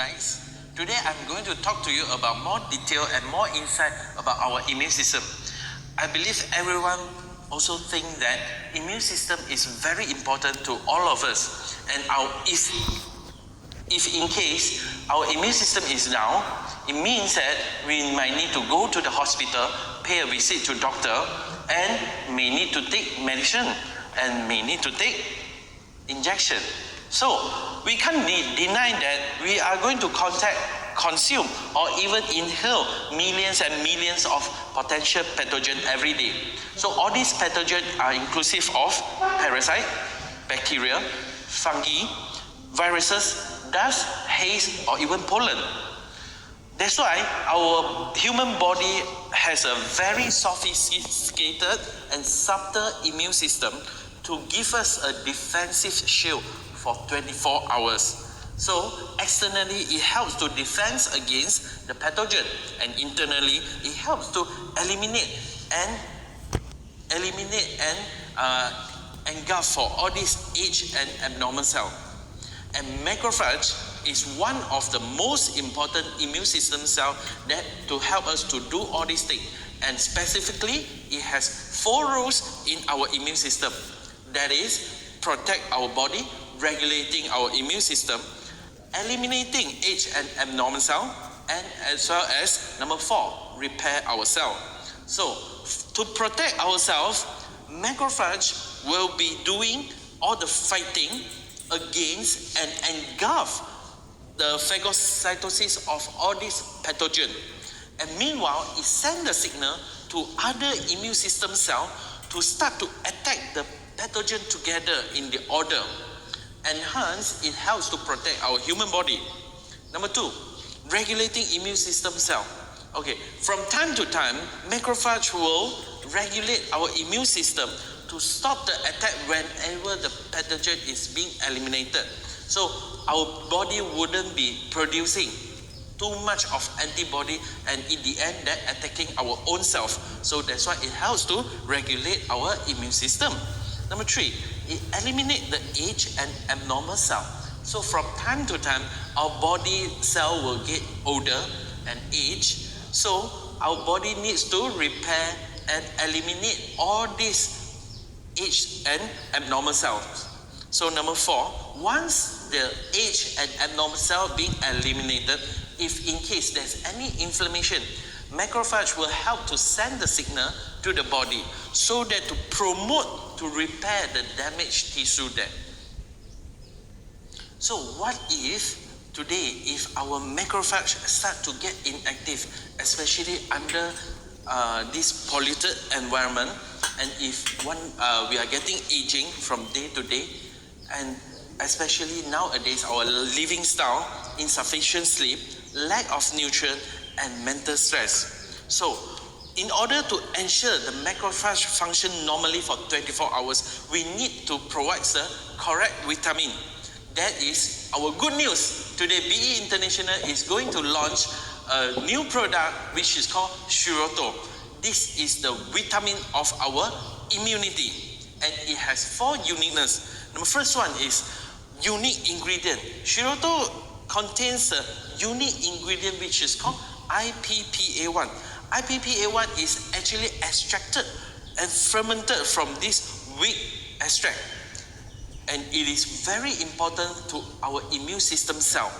guys. Today I'm going to talk to you about more detail and more insight about our immune system. I believe everyone also think that immune system is very important to all of us, and if in case our immune system is down, it means that we might need to go to the hospital, pay a visit to doctor, and may need to take medicine and may need to take injection. So we can't deny that we are going to consume or even inhale millions and millions of potential pathogens every day. So all these pathogens are inclusive of parasite, bacteria, fungi, viruses, dust, haze, or even pollen. That's why our human body has a very sophisticated and subtle immune system to give us a defensive shield for 24 hours. So externally, it helps to defend against the pathogen, and internally, it helps to eliminate and engulf for all these aged and abnormal cells. And macrophage is one of the most important immune system cells that to help us to do all these things. And specifically, it has 4 roles in our immune system. That is, protect our body, regulating our immune system, eliminating aged and abnormal cell, and as well as number 4, repair our cell. So to protect ourselves, macrophage will be doing all the fighting against and engulf the phagocytosis of all these pathogens. And meanwhile, it sends the signal to other immune system cells to start to attack the pathogen together in the order. And hence, it helps to protect our human body. Number 2, regulating immune system cell. Okay, from time to time, macrophage will regulate our immune system to stop the attack whenever the pathogen is being eliminated. So our body wouldn't be producing too much of antibody, and in the end, that attacking our own self. So that's why it helps to regulate our immune system. Number 3, it eliminates the aged and abnormal cell. So from time to time, our body cell will get older and age. So our body needs to repair and eliminate all these aged and abnormal cells. So number 4, once the aged and abnormal cell being eliminated, if in case there's any inflammation, macrophage will help to send the signal to the body so that to promote to repair the damaged tissue there. So what if today, if our macrophage start to get inactive, especially under this polluted environment, and if we are getting aging from day to day, and especially nowadays our living style, insufficient sleep, lack of nutrient, and mental stress. So in order to ensure the macrophage function normally for 24 hours, we need to provide the correct vitamin. That is our good news. Today, BE International is going to launch a new product which is called Shiruto. This is the vitamin of our immunity, and it has 4 uniqueness. The first one is unique ingredient. Shiruto contains a unique ingredient which is called IPPA1. IPPA1 is actually extracted and fermented from this wheat extract, and it is very important to our immune system cell.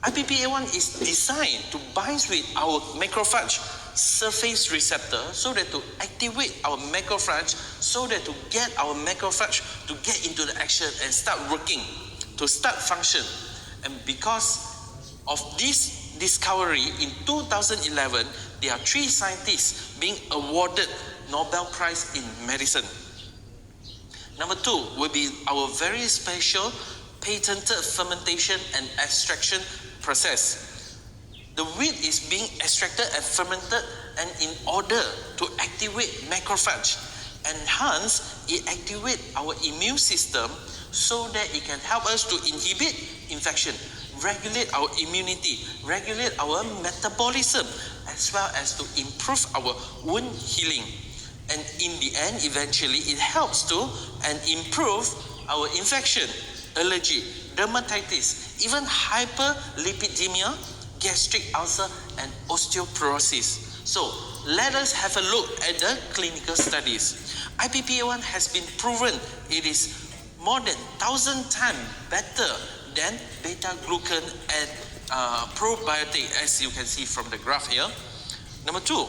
IPPA1 is designed to bind with our macrophage surface receptor so that to activate our macrophage, so that to get our macrophage to get into the action and start working, to start function. And because of this discovery in 2011, there are 3 scientists being awarded Nobel Prize in Medicine. Number 2 will be our very special patented fermentation and extraction process. The wheat is being extracted and fermented, and in order to activate macrophage, and hence it activates our immune system so that it can help us to inhibit infection, regulate our immunity, regulate our metabolism, as well as to improve our wound healing. And in the end, eventually, it helps to and improve our infection, allergy, dermatitis, even hyperlipidemia, gastric ulcer, and osteoporosis. So let us have a look at the clinical studies. IPPA1 has been proven it is more than 1,000 times better than beta-glucan and probiotic, as you can see from the graph here. Number two,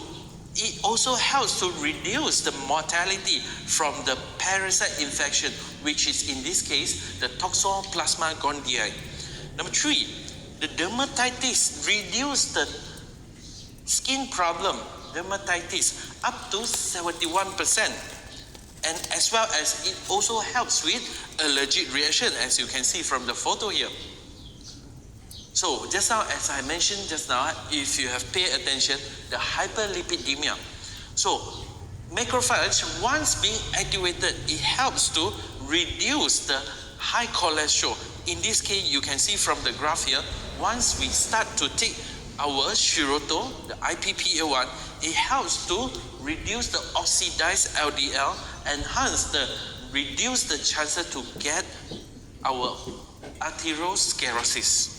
it also helps to reduce the mortality from the parasite infection, which is in this case the Toxoplasma gondii. Number three, the dermatitis reduce the skin problem, dermatitis, up to 71%. And as well as it also helps with allergic reaction, as you can see from the photo here. So just now, as I mentioned just now, if you have paid attention, the hyperlipidemia. So macrophage, once being activated, it helps to reduce the high cholesterol. In this case, you can see from the graph here, once we start to take our Shiruto, the IPPA1, it helps to reduce the oxidized LDL, reduce the chances to get our atherosclerosis.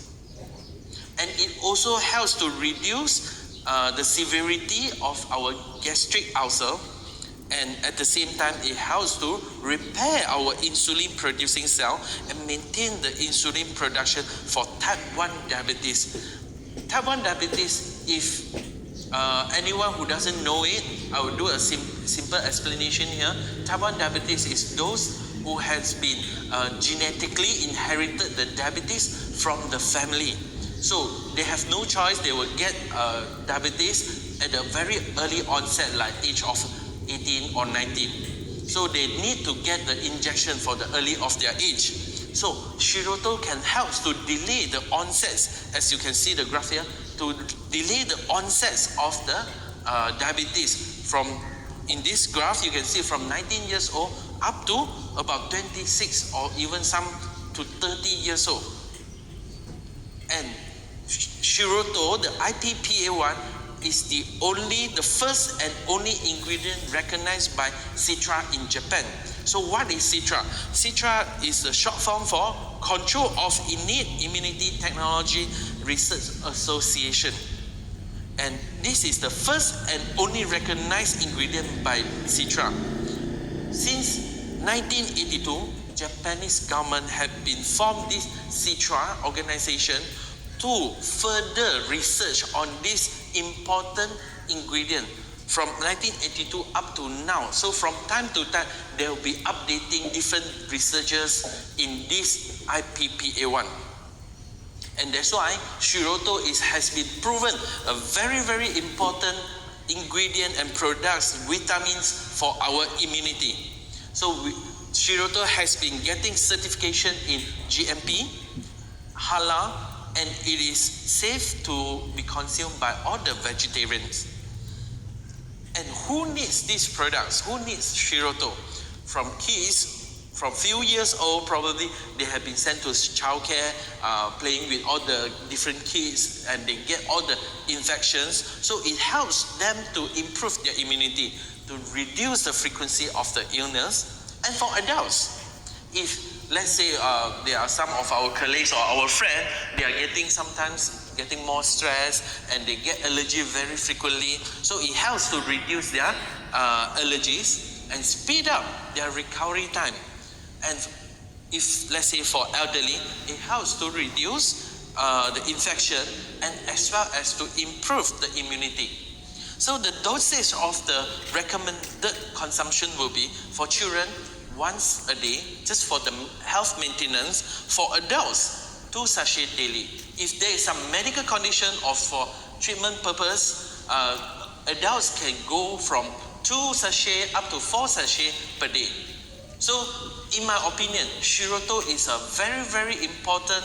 And it also helps to reduce the severity of our gastric ulcer, and at the same time it helps to repair our insulin producing cell and maintain the insulin production for type 1 diabetes. Type 1 diabetes, if anyone who doesn't know it, I will do a simple explanation here. Type 1 diabetes is those who has been genetically inherited the diabetes from the family. So they have no choice, they will get diabetes at a very early onset, like age of 18 or 19. So they need to get the injection for the early of their age. So Shiruto can help to delay the onsets, as you can see the graph here, to delay the onsets of the diabetes from, in this graph you can see from 19 years old up to about 26 or even some to 30 years old. And Shiruto, the IPPA1, is the first and only ingredient recognized by CIITRA in Japan. So what is CIITRA? CIITRA is the short form for Control of Innate Immunity Technology Research Association. And this is the first and only recognized ingredient by CIITRA. Since 1982, Japanese government have been formed this CIITRA organization to further research on this important ingredient from 1982 up to now. So from time to time, they will be updating different researchers in this IPPA1. And that's why Shiruto has been proven a very, very important ingredient and products, vitamins for our immunity. So Shiruto has been getting certification in GMP, halal, and it is safe to be consumed by all the vegetarians. And who needs these products? Who needs Shiruto? From kids, from few years old, probably they have been sent to childcare, playing with all the different kids, and they get all the infections. So it helps them to improve their immunity, to reduce the frequency of the illness. And for adults, if let's say there are some of our colleagues or our friends, they are sometimes getting more stress and they get allergy very frequently. So it helps to reduce their allergies and speed up their recovery time. And if, let's say for elderly, it helps to reduce the infection and as well as to improve the immunity. So the dosage of the recommended consumption will be for children, once a day, just for the health maintenance. For adults, 2 sachets daily. If there is some medical condition or for treatment purpose, adults can go from 2 sachets up to 4 sachets per day. So, in my opinion, Shiruto is a very, very important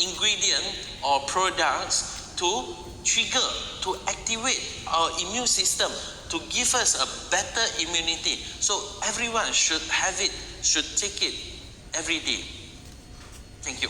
ingredient or products to trigger, to activate our immune system, to give us a better immunity. So everyone should have it, should take it every day. Thank you.